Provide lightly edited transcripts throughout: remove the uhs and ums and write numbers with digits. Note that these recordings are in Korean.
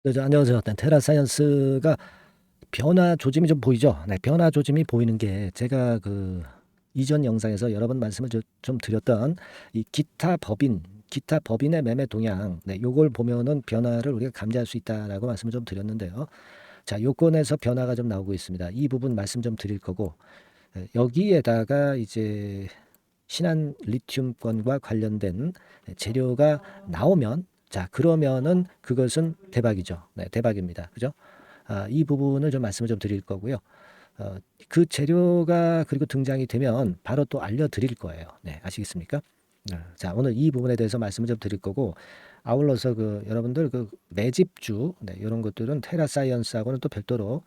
네, 안녕하세요. 네, 테라사이언스가 변화 조짐이 좀 보이죠? 네, 변화 조짐이 보이는 게 제가 그 이전 영상에서 여러 번 말씀을 좀 드렸던 이 기타 법인의 매매 동향, 네, 요걸 보면은 변화를 우리가 감지할 수 있다라고 말씀을 좀 드렸는데요. 자, 요건에서 변화가 좀 나오고 있습니다. 이 부분 말씀 좀 드릴 거고, 여기에다가 이제 신한 리튬권과 관련된 재료가 나오면, 자, 그러면은 그것은 대박이죠. 네, 대박입니다. 그죠? 이 부분을 좀 말씀을 좀 드릴 거고요. 어, 그 재료가 그리고 등장이 되면 바로 또 알려드릴 거예요. 네, 아시겠습니까? 자, 오늘 이 부분에 대해서 말씀을 좀 드릴 거고, 아울러서 그 여러분들 그 매집주, 네, 이런 것들은 테라사이언스하고는 또 별도로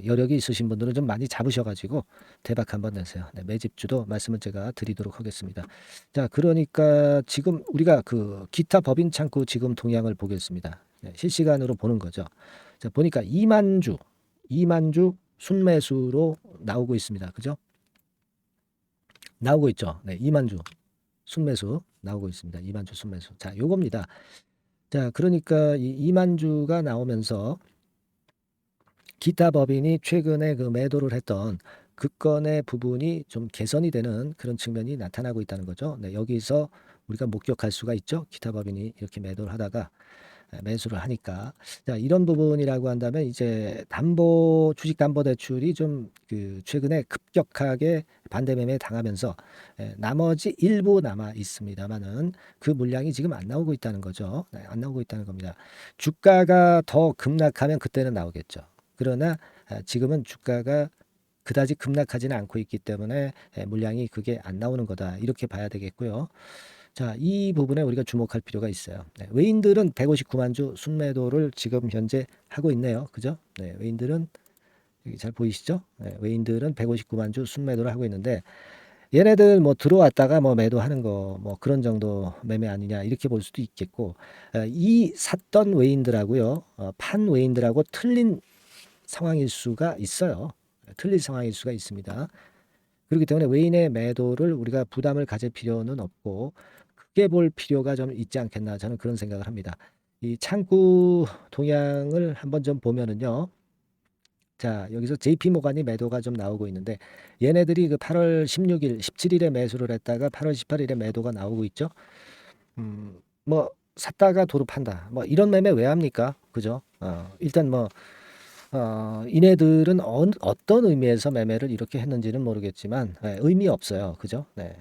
여력이 있으신 분들은 좀 많이 잡으셔가지고 대박 한번 내세요. 네, 매집주도 말씀을 제가 드리도록 하겠습니다. 자, 그러니까 지금 우리가 그 기타 법인 창구 지금 동향을 보겠습니다. 네, 실시간으로 보는 거죠. 자, 보니까 2만 주 순매수로 나오고 있습니다. 그죠? 나오고 있죠. 네, 2만 주 순매수 나오고 있습니다. 2만 주 순매수. 자, 요겁니다. 자, 그러니까 이 2만 주가 나오면서 기타 법인이 최근에 그 매도를 했던 그 건의 부분이 좀 개선이 되는 그런 측면이 나타나고 있다는 거죠. 네, 여기서 우리가 목격할 수가 있죠. 기타 법인이 이렇게 매도를 하다가 매수를 하니까. 자, 이런 부분이라고 한다면 이제 주식담보대출이 좀 그 최근에 급격하게 반대 매매에 당하면서 나머지 일부 남아 있습니다만은 그 물량이 지금 안 나오고 있다는 거죠. 네, 안 나오고 있다는 겁니다. 주가가 더 급락하면 그때는 나오겠죠. 그러나 지금은 주가가 그다지 급락하지는 않고 있기 때문에 물량이 그게 안 나오는 거다. 이렇게 봐야 되겠고요. 자, 이 부분에 우리가 주목할 필요가 있어요. 네, 외인들은 159만 주 순매도를 지금 현재 하고 있네요. 그죠? 네, 외인들은 여기 잘 보이시죠? 네, 외인들은 159만 주 순매도를 하고 있는데 얘네들 뭐 들어왔다가 뭐 매도하는 거 뭐 그런 정도 매매 아니냐 이렇게 볼 수도 있겠고 이 샀던 외인들하고요. 판 외인들하고 틀린 상황일 수가 있어요. 틀린 상황일 수가 있습니다. 그렇기 때문에 외인의 매도를 우리가 부담을 가질 필요는 없고 크게 볼 필요가 좀 있지 않겠나 저는 그런 생각을 합니다. 이 창구 동향을 한번 좀 보면은요. 자, 여기서 JP 모간이 매도가 좀 나오고 있는데 얘네들이 그 8월 16일, 17일에 매수를 했다가 8월 18일에 매도가 나오고 있죠. 뭐 샀다가 도로 판다. 뭐 이런 매매 왜 합니까? 그죠? 일단 뭐 이네들은 어떤 의미에서 매매를 이렇게 했는지는 모르겠지만 의미 없어요. 그죠? 네.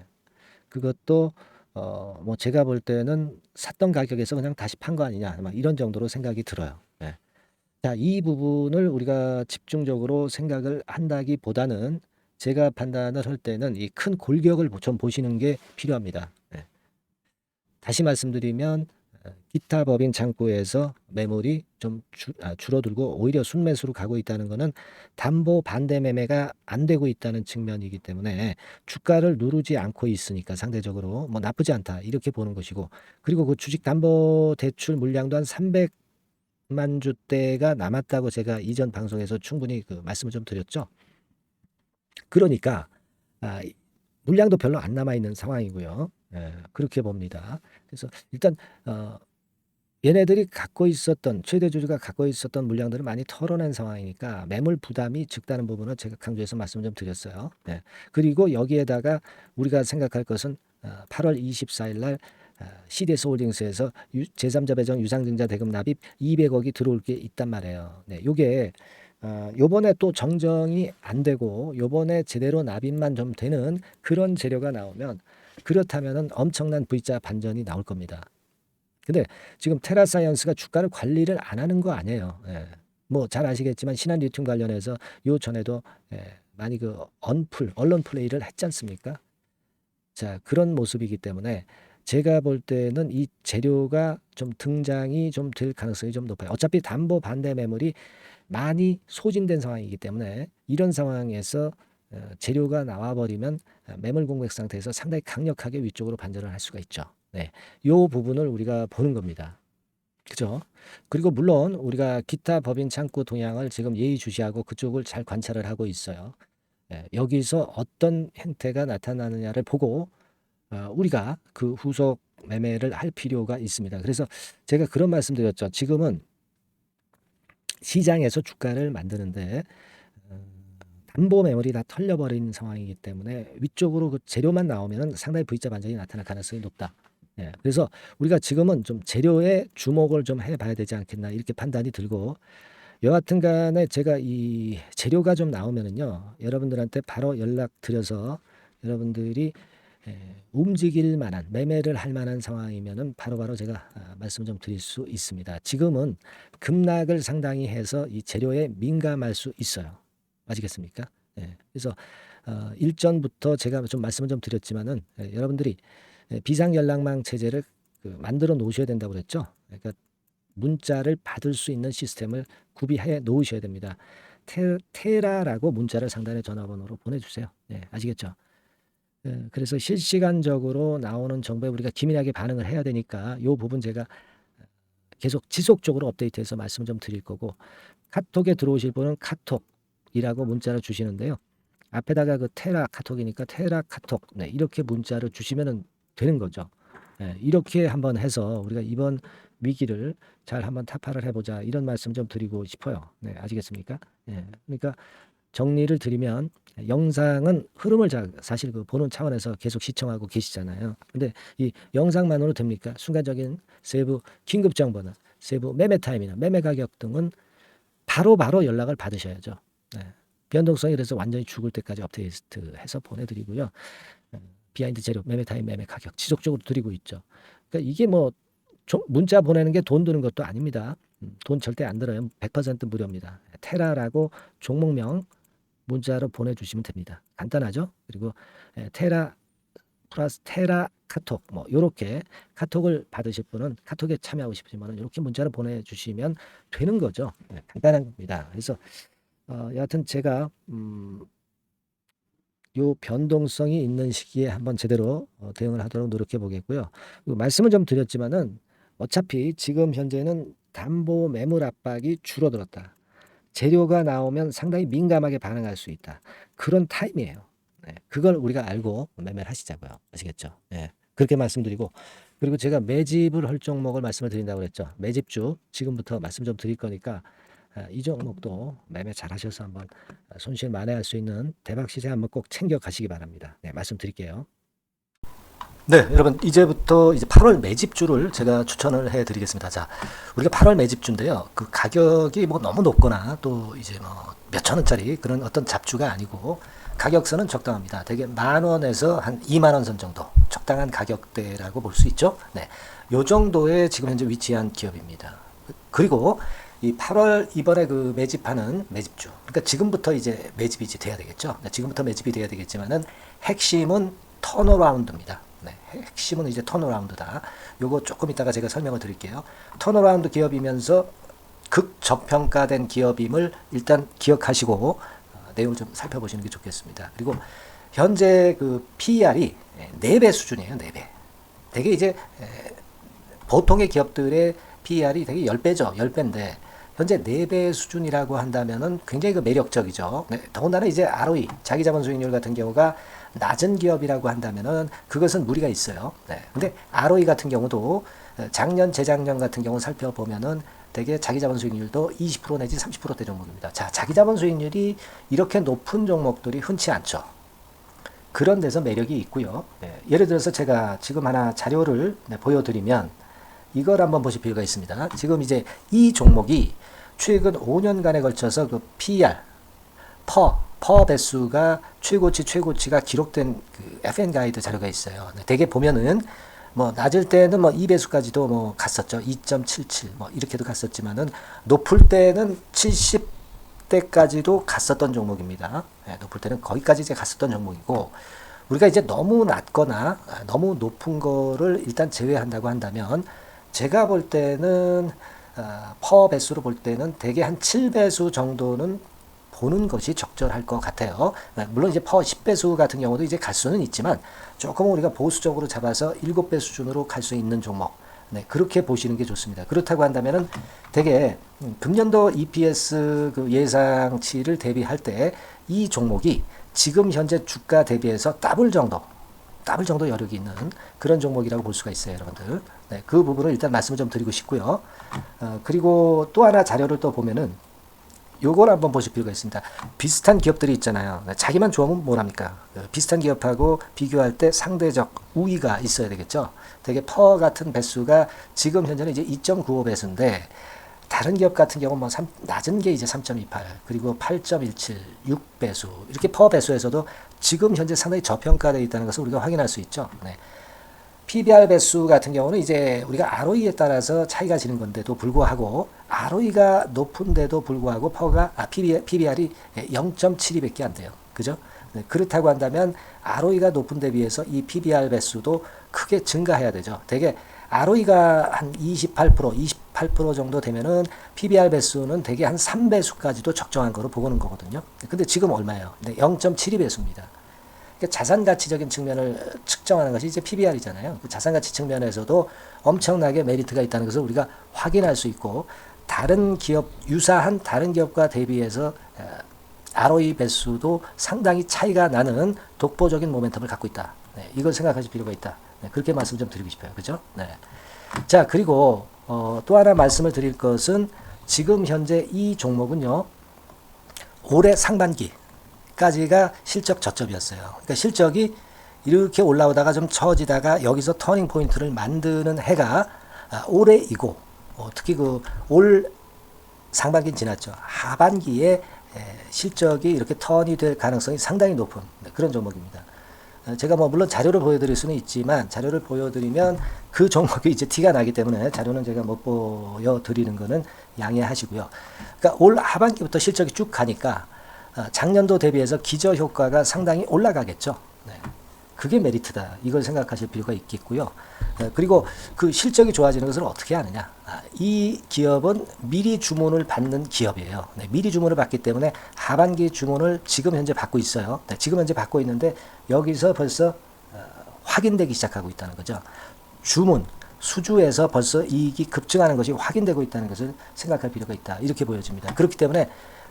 그것도 뭐 제가 볼 때는 샀던 가격에서 그냥 다시 판 거 아니냐 막 이런 정도로 생각이 들어요. 네. 자, 이 부분을 우리가 집중적으로 생각을 한다기보다는 제가 판단을 할 때는 이 큰 골격을 좀 보시는 게 필요합니다. 네. 다시 말씀드리면 기타 법인 창구에서 매물이 좀 줄어들고 오히려 순매수로 가고 있다는 것은 담보 반대 매매가 안 되고 있다는 측면이기 때문에 주가를 누르지 않고 있으니까 상대적으로 뭐 나쁘지 않다 이렇게 보는 것이고 그리고 그 주식담보대출 물량도 한 300만 주대가 남았다고 제가 이전 방송에서 충분히 그 말씀을 좀 드렸죠. 그러니까 아, 물량도 별로 안 남아 있는 상황이고요. 그렇게 봅니다. 그래서 일단 어, 얘네들이 갖고 있었던 최대 주주가 갖고 있었던 물량들을 많이 털어낸 상황이니까 매물 부담이 적다는 부분을 제가 강조해서 말씀 좀 드렸어요. 네. 그리고 여기에다가 우리가 생각할 것은 8월 24일 날 CDS 홀딩스에서 제3자 배정 유상증자 대금 납입 200억이 들어올 게 있단 말이에요. 네. 요게 요번에 또 정정이 안 되고 요번에 제대로 납입만 좀 되는 그런 재료가 나오면 그렇다면은 엄청난 V자 반전이 나올 겁니다. 근데 지금 테라사이언스가 주가를 관리를 안 하는 거 아니에요. 예. 뭐 잘 아시겠지만 신한 리튬 관련해서 요 전에도 많이 그 언론 플레이를 했지 않습니까? 자, 그런 모습이기 때문에 제가 볼 때는 이 재료가 좀 등장이 좀 될 가능성이 좀 높아요. 어차피 담보 반대 매물이 많이 소진된 상황이기 때문에 이런 상황에서 재료가 나와버리면 매물 공백 상태에서 상당히 강력하게 위쪽으로 반전을 할 수가 있죠. 네, 요 부분을 우리가 보는 겁니다. 그죠? 그리고 물론 우리가 기타 법인 창구 동향을 지금 예의주시하고 그쪽을 잘 관찰을 하고 있어요. 여기서 어떤 행태가 나타나느냐를 보고 우리가 그 후속 매매를 할 필요가 있습니다. 그래서 제가 그런 말씀드렸죠. 지금은 시장에서 주가를 만드는데 담보 매물이 다 털려버린 상황이기 때문에 위쪽으로 그 재료만 나오면 상당히 V자 반전이 나타날 가능성이 높다. 예, 그래서 우리가 지금은 좀 재료에 주목을 좀 해봐야 되지 않겠나 이렇게 판단이 들고 여하튼 간에 제가 이 재료가 좀 나오면은요 여러분들한테 바로 연락드려서 여러분들이 움직일 만한 매매를 할 만한 상황이면은 바로바로 제가 말씀 좀 드릴 수 있습니다. 지금은 급락을 상당히 해서 이 재료에 민감할 수 있어요. 아시겠습니까? 예, 그래서 일전부터 제가 좀 말씀을 좀 드렸지만은 여러분들이 비상연락망 체제를 만들어 놓으셔야 된다고 그랬죠. 그러니까 문자를 받을 수 있는 시스템을 구비해 놓으셔야 됩니다. 테라라고 문자를 상단의 전화번호로 보내주세요. 네, 아시겠죠? 그래서 실시간적으로 나오는 정보에 우리가 기민하게 반응을 해야 되니까 이 부분 제가 계속 지속적으로 업데이트해서 말씀 좀 드릴 거고 카톡에 들어오실 분은 카톡이라고 문자를 주시는데요. 앞에다가 그 테라 카톡이니까 테라 카톡 네, 이렇게 문자를 주시면 되는 거죠. 네, 이렇게 한번 해서 우리가 이번 위기를 잘 한번 타파를 해보자 이런 말씀 좀 드리고 싶어요. 네, 아시겠습니까? 네, 그러니까 정리를 드리면 영상은 흐름을 사실 그 보는 차원에서 계속 시청하고 계시잖아요. 근데 이 영상만으로 됩니까? 순간적인 세부 긴급 정보는 세부 매매 타임이나 매매 가격 등은 바로바로 연락을 받으셔야죠. 네. 변동성이 그래서 완전히 죽을 때까지 업데이트해서 보내드리고요. 비하인드 재료, 매매 타임, 매매 가격 지속적으로 드리고 있죠. 그러니까 이게 뭐 문자 보내는 게 돈 드는 것도 아닙니다. 돈 절대 안 들어요. 100% 무료입니다. 테라라고 종목명 문자로 보내주시면 됩니다. 간단하죠? 그리고 테라 플러스 테라 카톡 뭐 이렇게 카톡을 받으실 분은 카톡에 참여하고 싶으시면 이렇게 문자를 보내주시면 되는 거죠. 네, 간단한 겁니다. 그래서 여하튼 제가 요 변동성이 있는 시기에 한번 제대로 대응을 하도록 노력해 보겠고요. 말씀을 좀 드렸지만은 어차피 지금 현재는 담보 매물 압박이 줄어들었다. 재료가 나오면 상당히 민감하게 반응할 수 있다. 그런 타임이에요. 네, 그걸 우리가 알고 매매를 하시자고요. 아시겠죠? 네, 그렇게 말씀드리고 그리고 제가 매집을 할 종목을 말씀을 드린다고 그랬죠. 매집주 지금부터 말씀 좀 드릴 거니까 이 종목도 매매 잘 하셔서 한번 손실 만회할 수 있는 대박 시세 한번 꼭 챙겨 가시기 바랍니다. 네, 말씀드릴게요. 네, 여러분 이제부터 이제 8월 매집주를 제가 추천을 해드리겠습니다. 자, 우리가 8월 매집주인데요. 그 가격이 뭐 너무 높거나 또 이제 뭐 몇천 원짜리 그런 어떤 잡주가 아니고 가격선은 적당합니다. 대개 10,000원에서 한 20,000원 선 정도 적당한 가격대라고 볼 수 있죠. 네, 요 정도에 지금 현재 위치한 기업입니다. 그리고 이 8월 이번에 그 매집하는 매집주, 그러니까 지금부터 이제 매집이 이제 돼야 되겠죠. 네, 지금부터 매집이 돼야 되겠지만은 핵심은 턴어라운드입니다. 네, 핵심은 이제 턴어라운드다. 요거 조금 이따가 제가 설명을 드릴게요. 턴어라운드 기업이면서 극저평가된 기업임을 일단 기억하시고 내용을 좀 살펴보시는 게 좋겠습니다. 그리고 현재 그 PER이 4배 수준이에요. 4배. 되게 이제 보통의 기업들의 PER이 되게 10배죠. 10배인데 현재 4배 수준이라고 한다면은 굉장히 그 매력적이죠. 네, 더군다나 이제 ROE, 자기자본 수익률 같은 경우가 낮은 기업이라고 한다면은 그것은 무리가 있어요. 네. 근데 ROE 같은 경우도 작년, 재작년 같은 경우 살펴보면은 되게 자기자본 수익률도 20% 내지 30%대 종목입니다. 자, 자기자본 수익률이 이렇게 높은 종목들이 흔치 않죠. 그런 데서 매력이 있고요. 네. 예를 들어서 제가 지금 하나 자료를 보여드리면 이걸 한번 보실 필요가 있습니다. 지금 이제 이 종목이 최근 5년간에 걸쳐서 그 PER, 퍼 배수가 최고치가 기록된 그 FN 가이드 자료가 있어요. 대개 보면은 뭐 낮을 때는 뭐 2배수까지도 뭐 갔었죠. 2.77 뭐 이렇게도 갔었지만은 높을 때는 70대까지도 갔었던 종목입니다. 네, 높을 때는 거기까지 이제 갔었던 종목이고 우리가 이제 너무 낮거나 너무 높은 거를 일단 제외한다고 한다면 제가 볼 때는 퍼 배수로 볼 때는 대개 한 7배수 정도는 보는 것이 적절할 것 같아요. 물론 이제 퍼 10배수 같은 경우도 이제 갈 수는 있지만 조금 우리가 보수적으로 잡아서 7배 수준으로 갈 수 있는 종목. 네, 그렇게 보시는 게 좋습니다. 그렇다고 한다면은 되게 금년도 EPS 그 예상치를 대비할 때 이 종목이 지금 현재 주가 대비해서 더블 정도 여력이 있는 그런 종목이라고 볼 수가 있어요, 여러분들. 네, 그 부분을 일단 말씀을 좀 드리고 싶고요. 그리고 또 하나 자료를 또 보면은 요걸 한번 보실 필요가 있습니다. 비슷한 기업들이 있잖아요. 자기만 좋으면 뭘 합니까? 비슷한 기업하고 비교할 때 상대적 우위가 있어야 되겠죠. 되게 퍼 같은 배수가 지금 현재는 이제 2.95 배수인데 다른 기업 같은 경우는 뭐 낮은 게 이제 3.28 그리고 8.17, 6배수 이렇게 퍼 배수에서도 지금 현재 상당히 저평가되어 있다는 것을 우리가 확인할 수 있죠. 네. PBR 배수 같은 경우는 이제 우리가 ROE에 따라서 차이가 지는 건데도 불구하고 ROE가 높은데도 불구하고 PBR이 0.72밖에 안 돼요. 그죠? 네, 그렇다고 한다면 ROE가 높은 데 비해서 이 PBR 배수도 크게 증가해야 되죠. 되게 ROE가 한 28% 정도 되면은 PBR 배수는 되게 한 3배수까지도 적정한 거로 보고는 거거든요. 근데 지금 얼마예요? 0.72배수입니다. 자산 가치적인 측면을 측정하는 것이 이제 PBR이잖아요. 그 자산 가치 측면에서도 엄청나게 메리트가 있다는 것을 우리가 확인할 수 있고 다른 기업 유사한 다른 기업과 대비해서 ROE 배수도 상당히 차이가 나는 독보적인 모멘텀을 갖고 있다. 네, 이걸 생각하실 필요가 있다. 네, 그렇게 말씀 좀 드리고 싶어요. 그죠? 네. 자, 그리고 또 하나 말씀을 드릴 것은 지금 현재 이 종목은요. 올해 상반기까지가 실적 저점이었어요. 그러니까 실적이 이렇게 올라오다가 좀 처지다가 여기서 터닝 포인트를 만드는 해가 올해이고 특히 그 올 상반기는 지났죠. 하반기에 실적이 이렇게 턴이 될 가능성이 상당히 높은 그런 종목입니다. 제가 뭐 물론 자료를 보여드릴 수는 있지만 자료를 보여드리면 그 종목이 이제 티가 나기 때문에 자료는 제가 못 보여드리는 거는 양해하시고요. 그러니까 올 하반기부터 실적이 쭉 가니까 작년도 대비해서 기저 효과가 상당히 올라가겠죠. 네. 그게 메리트다. 이걸 생각하실 필요가 있겠고요. 그리고 그 실적이 좋아지는 것을 어떻게 하느냐. 이 기업은 미리 주문을 받는 기업이에요. 네, 미리 주문을 받기 때문에 하반기 주문을 지금 현재 받고 있어요. 네, 지금 현재 받고 있는데 여기서 벌써 확인되기 시작하고 있다는 거죠. 주문, 수주에서 벌써 이익이 급증하는 것이 확인되고 있다는 것을 생각할 필요가 있다. 이렇게 보여집니다. 그렇기 때문에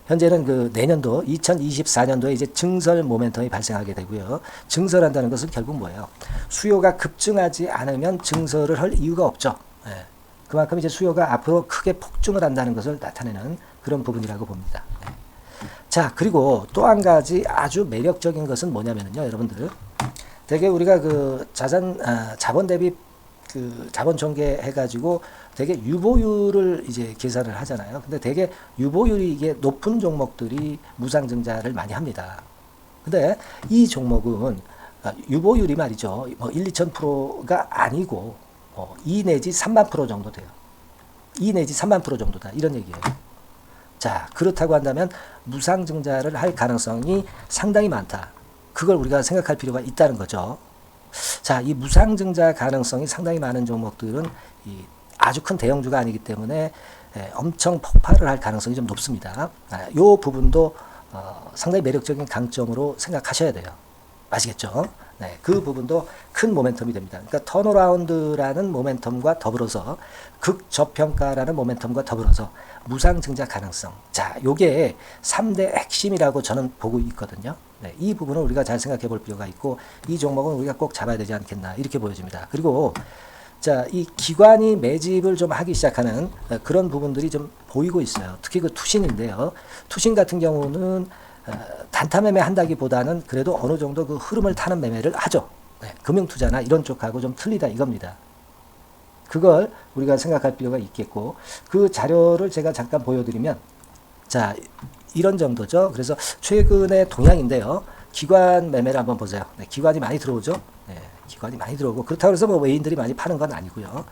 현재는 그 내년도 2024년도에 이제 증설 모멘텀이 발생하게 되고요. 증설한다는 것은 결국 뭐예요? 수요가 급증하지 않으면 증설을 할 이유가 없죠. 예. 그만큼 이제 수요가 앞으로 크게 폭증을 한다는 것을 나타내는 그런 부분이라고 봅니다. 예. 자, 그리고 또 한 가지 아주 매력적인 것은 뭐냐면요, 여러분들. 되게 우리가 그 자본 대비 그 자본 전개 해가지고 되게 유보율을 이제 계산을 하잖아요. 근데 되게 유보율이 이게 높은 종목들이 무상증자를 많이 합니다. 근데 이 종목은 유보율이 말이죠. 뭐 1, 2,000%가 아니고 2 내지 3만 프로 정도 돼요. 2 내지 3만 프로 정도다. 이런 얘기예요. 자, 그렇다고 한다면 무상증자를 할 가능성이 상당히 많다. 그걸 우리가 생각할 필요가 있다는 거죠. 자, 이 무상증자 가능성이 상당히 많은 종목들은 아주 큰 대형주가 아니기 때문에 엄청 폭발을 할 가능성이 좀 높습니다. 이 부분도 상당히 매력적인 강점으로 생각하셔야 돼요. 아시겠죠? 네, 그 부분도 큰 모멘텀이 됩니다. 그러니까 턴어라운드라는 모멘텀과 더불어서 극저평가라는 모멘텀과 더불어서 무상증자 가능성. 자, 요게 3대 핵심이라고 저는 보고 있거든요. 네, 이 부분을 우리가 잘 생각해 볼 필요가 있고 이 종목은 우리가 꼭 잡아야 되지 않겠나 이렇게 보여집니다. 그리고 자, 이 기관이 매집을 좀 하기 시작하는 그런 부분들이 좀 보이고 있어요. 특히 그 투신인데요. 투신 같은 경우는 단타 매매 한다기보다는 그래도 어느 정도 그 흐름을 타는 매매를 하죠. 네, 금융투자나 이런 쪽하고 좀 틀리다 이겁니다. 그걸 우리가 생각할 필요가 있겠고 그 자료를 제가 잠깐 보여드리면 자, 이런 정도죠. 그래서 최근의 동향인데요. 기관 매매를 한번 보세요. 네, 기관이 많이 들어오죠. 네, 기관이 많이 들어오고 그렇다고 해서 뭐 외인들이 많이 파는 건 아니고요.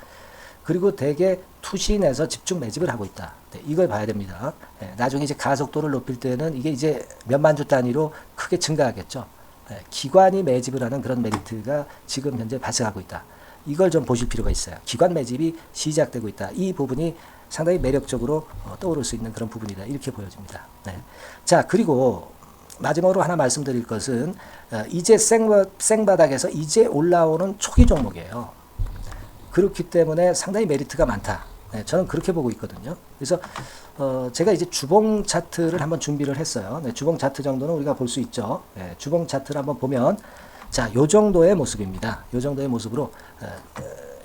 그리고 대개 투신에서 집중 매집을 하고 있다. 네, 이걸 봐야 됩니다. 네, 나중에 이제 가속도를 높일 때는 이게 이제 몇만 주 단위로 크게 증가하겠죠. 네, 기관이 매집을 하는 그런 메리트가 지금 현재 발생하고 있다. 이걸 좀 보실 필요가 있어요. 기관 매집이 시작되고 있다. 이 부분이 상당히 매력적으로 떠오를 수 있는 그런 부분이다. 이렇게 보여집니다. 네. 자, 그리고 마지막으로 하나 말씀드릴 것은 이제 생바닥에서 이제 올라오는 초기 종목이에요. 그렇기 때문에 상당히 메리트가 많다. 네, 저는 그렇게 보고 있거든요. 그래서 제가 이제 주봉 차트를 한번 준비를 했어요. 네, 주봉 차트 정도는 우리가 볼 수 있죠. 네, 주봉 차트를 한번 보면 자, 요 정도의 모습입니다. 요 정도의 모습으로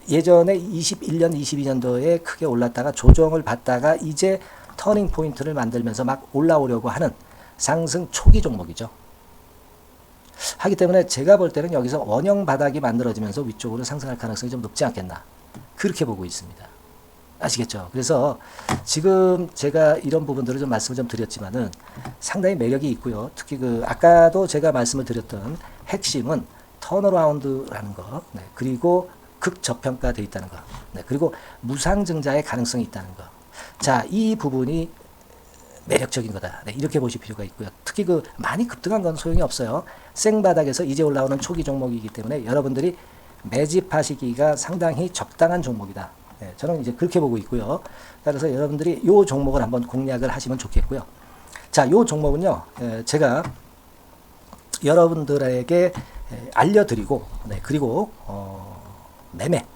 예전에 21년, 22년도에 크게 올랐다가 조정을 받다가 이제 터닝 포인트를 만들면서 막 올라오려고 하는 상승 초기 종목이죠. 하기 때문에 제가 볼 때는 여기서 원형 바닥이 만들어지면서 위쪽으로 상승할 가능성이 좀 높지 않겠나, 그렇게 보고 있습니다. 아시겠죠? 그래서 지금 제가 이런 부분들을 좀 말씀을 좀 드렸지만은 상당히 매력이 있고요. 특히 그 아까도 제가 말씀을 드렸던 핵심은 턴어라운드라는 거, 네, 그리고 극저평가되어 있다는 거, 네, 그리고 무상증자의 가능성이 있다는 거. 자, 이 부분이 매력적인 거다, 네, 이렇게 보실 필요가 있고요. 특히 그 많이 급등한 건 소용이 없어요. 생바닥에서 이제 올라오는 초기 종목이기 때문에 여러분들이 매집하시기가 상당히 적당한 종목이다. 네, 저는 이제 그렇게 보고 있고요. 따라서 여러분들이 이 종목을 한번 공략을 하시면 좋겠고요. 자, 이 종목은요, 제가 여러분들에게 알려드리고, 네, 그리고 매매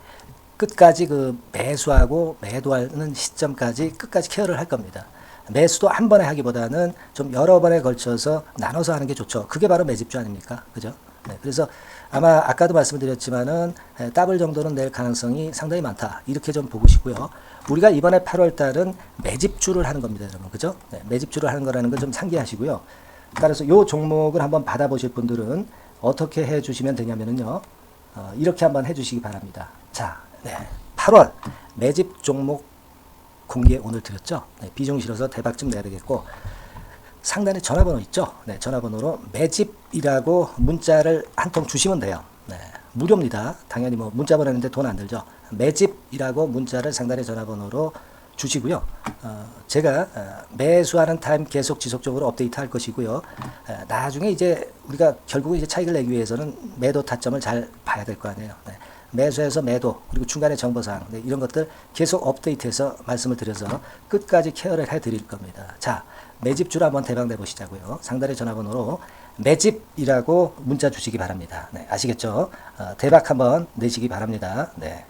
끝까지 그 매수하고 매도하는 시점까지 끝까지 케어를 할 겁니다. 매수도 한 번에 하기보다는 좀 여러 번에 걸쳐서 나눠서 하는 게 좋죠. 그게 바로 매집주 아닙니까? 그죠? 네, 그래서 아마 아까도 말씀드렸지만은 더블 정도는 낼 가능성이 상당히 많다, 이렇게 좀 보시고요. 우리가 이번에 8월 달은 매집주를 하는 겁니다, 여러분. 그죠? 네, 매집주를 하는 거라는 걸 좀 상기하시고요. 따라서 이 종목을 한번 받아보실 분들은 어떻게 해 주시면 되냐면요, 이렇게 한번 해 주시기 바랍니다. 자, 네, 8월 매집 종목 공개 오늘 드렸죠. 네, 비중 실어서 대박 좀 내야 되겠고, 상단에 전화번호 있죠. 네, 전화번호로 매집이라고 문자를 한 통 주시면 돼요. 네, 무료입니다. 당연히 뭐 문자 보내는데 돈 안 들죠. 매집이라고 문자를 상단에 전화번호로 주시고요. 제가 매수하는 타임 계속 지속적으로 업데이트 할 것이고요. 나중에 이제 우리가 결국 이제 차익을 내기 위해서는 매도 타점을 잘 봐야 될 거 아니에요. 네. 매수해서 매도, 그리고 중간에 정보사항, 네, 이런 것들 계속 업데이트해서 말씀을 드려서 끝까지 케어를 해드릴 겁니다. 자, 매집주를 한번 대박 내보시자고요. 상단의 전화번호로 매집이라고 문자 주시기 바랍니다. 네, 아시겠죠? 대박 한번 내시기 바랍니다. 네.